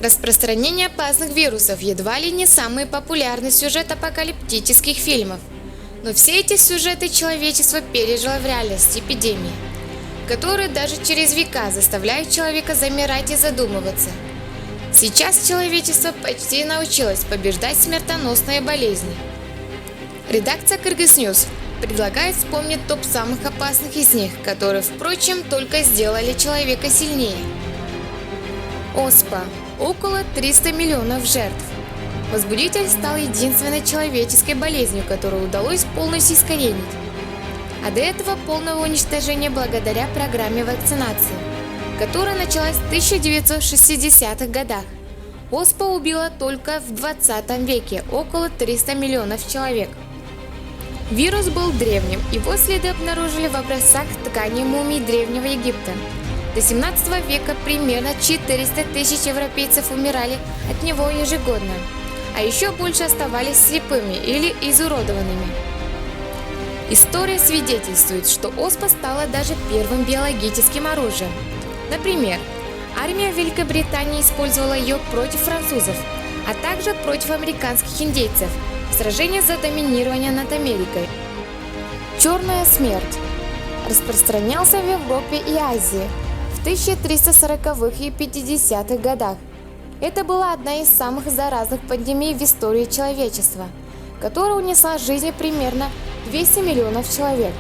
Распространение опасных вирусов едва ли не самый популярный сюжет апокалиптических фильмов. Но все эти сюжеты человечество пережило в реальности эпидемии, которые даже через века заставляют человека замирать и задумываться. Сейчас человечество почти научилось побеждать смертоносные болезни. Редакция Kyrgyz News предлагает вспомнить топ самых опасных из них, которые, впрочем, только сделали человека сильнее. Оспа. Около 300 миллионов жертв. Возбудитель стал единственной человеческой болезнью, которую удалось полностью искоренить. А до этого полного уничтожения благодаря программе вакцинации, которая началась в 1960-х годах. Оспа убила только в 20 веке около 300 миллионов человек. Вирус был древним, его следы обнаружили в образцах тканей мумий Древнего Египта. До 17 века примерно 400 тысяч европейцев умирали от него ежегодно, а еще больше оставались слепыми или изуродованными. История свидетельствует, что оспа стала даже первым биологическим оружием. Например, армия Великобритании использовала ее против французов, а также против американских индейцев в сражении за доминирование над Америкой. Черная смерть распространялся в Европе и Азии в 1340-х и 50-х годах. Это была одна из самых заразных пандемий в истории человечества, которая унесла жизни примерно 200 миллионов человек.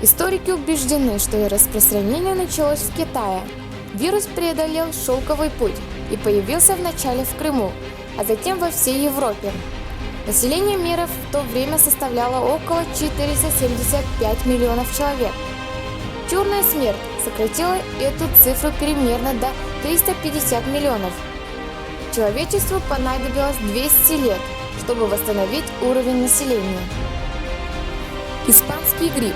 Историки убеждены, что ее распространение началось в Китае. Вирус преодолел шелковый путь и появился вначале в Крыму, а затем во всей Европе. Население мира в то время составляло около 475 миллионов человек. Черная смерть сократила эту цифру примерно до 350 миллионов. Человечеству понадобилось 200 лет, чтобы восстановить уровень населения. Испанский грипп.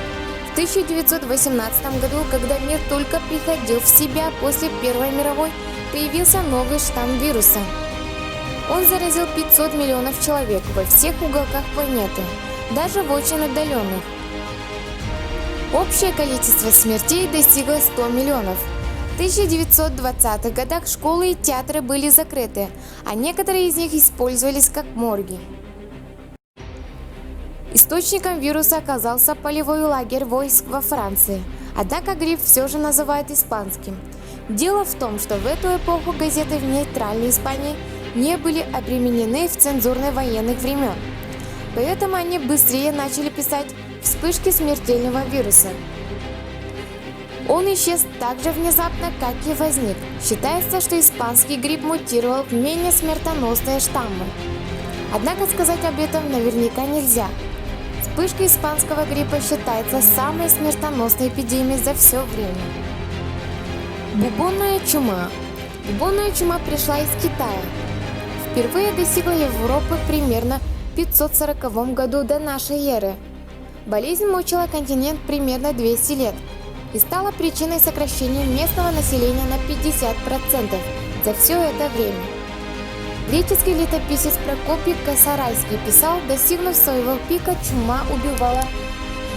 В 1918 году, когда мир только приходил в себя после Первой мировой, появился новый штамм вируса. Он заразил 500 миллионов человек во всех уголках планеты, даже в очень отдаленных. Общее количество смертей достигло 100 миллионов. В 1920-х годах школы и театры были закрыты, а некоторые из них использовались как морги. Источником вируса оказался полевой лагерь войск во Франции, однако грипп все же называют испанским. Дело в том, что в эту эпоху газеты в нейтральной Испании не были обременены в цензурной военных времен, поэтому они быстрее начали писать вспышки смертельного вируса. Он исчез так же внезапно, как и возник. Считается, что испанский грипп мутировал в менее смертоносные штаммы. Однако сказать об этом наверняка нельзя. Вспышка испанского гриппа считается самой смертоносной эпидемией за все время. Бубонная чума. Бубонная чума пришла из Китая. Впервые достигла Европы примерно в 540 году до нашей эры. Болезнь мучила континент примерно 200 лет и стала причиной сокращения местного населения на 50% за все это время. Греческий летописец Прокопий Косарайский писал, достигнув своего пика, чума убивала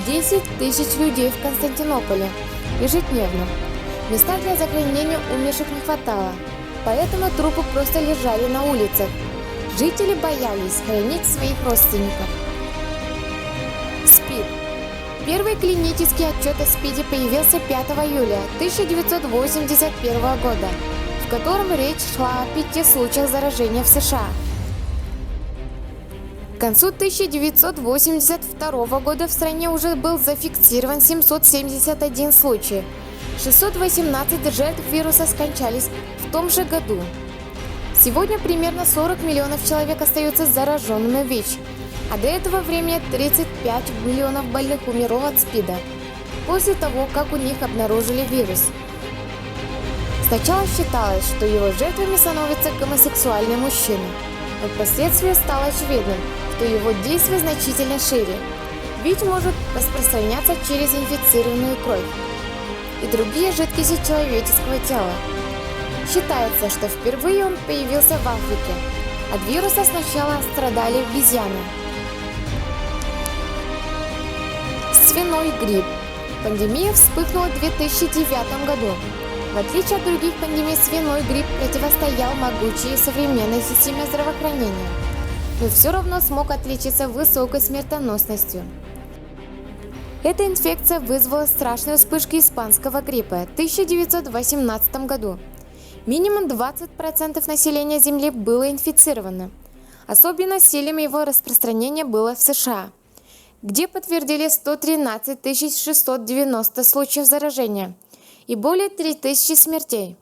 10 тысяч людей в Константинополе ежедневно. Места для захоронения умерших не хватало, поэтому трупы просто лежали на улицах. Жители боялись хоронить своих родственников. СПИД. Первый клинический отчет о СПИДе появился 5 июля 1981 года, в котором речь шла о 5 случаях заражения в США. К концу 1982 года в стране уже был зафиксирован 771 случай. 618 жертв вируса скончались в том же году. Сегодня примерно 40 миллионов человек остаются зараженными ВИЧ, а до этого времени 35 миллионов больных умерло от СПИДа после того, как у них обнаружили вирус. Сначала считалось, что его жертвами становятся гомосексуальные мужчины, но впоследствии стало очевидным, что его действие значительно шире. ВИЧ может распространяться через инфицированную кровь и другие жидкости человеческого тела. Считается, что впервые он появился в Африке. От вируса сначала страдали обезьяны. Свиной грипп. Пандемия вспыхнула в 2009 году. В отличие от других пандемий, свиной грипп противостоял могучей современной системе здравоохранения, но все равно смог отличиться высокой смертоносностью. Эта инфекция вызвала страшные вспышки испанского гриппа в 1918 году. Минимум 20% населения Земли было инфицировано. Особенно сильным его распространение было в США, где подтвердили 113 690 случаев заражения и более 3000 смертей.